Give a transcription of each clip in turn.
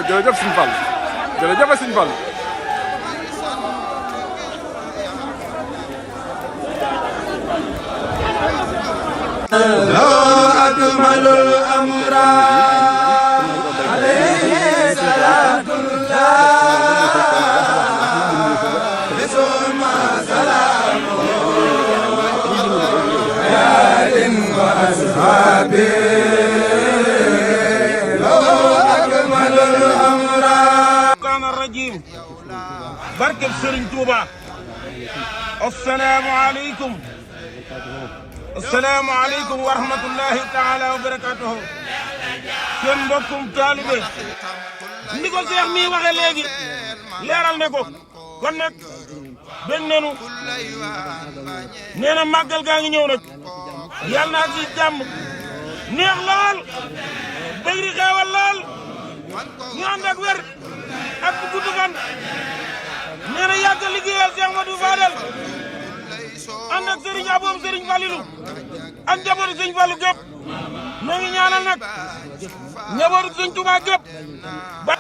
jërëjëf Sëñ Fall jërëjëf Sëñ Fall law akmalul amra alayhi salatullah bisuma salamu alin wa ashabi barkeb Serigne Touba asalaamaaleykum wa rahmatullahi taala wa barakatuhu seen mbokkum taalibe ni ko Seex mi waxe léegi leeral ne ko kon nag ben nenu nee na màggal gaa ngi ñëw nag yàlla naa ci jàmm neex lool bëgri xeewal lool ñu ànd ak wér ak bu gudd fan nee na yàgg liggéeyal Cheikh Modou Fadel ànd ak Serigne Aboum Serigne Falilou ak njabootu Serigne Fallou gépp noo ngi ñaanal nag njabootu Serigne Touba gépp ba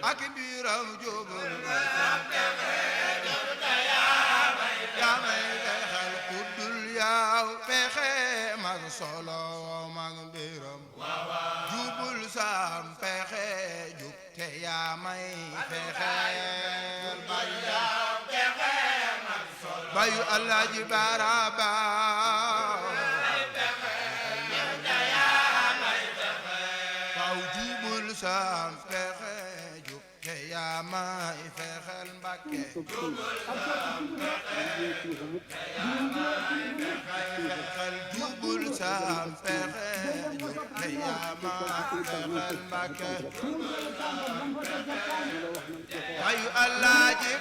ak biram jubul xel kuddul yaw pexe mag solo mag biram jubul sam pexe jub te yaa may pexe bayu Alaaji Baraba faw jubul sam pexe yaa may fexeel Mbàkke jubul sam pexe yaa may fexeel Mbàkke wayu Alaaji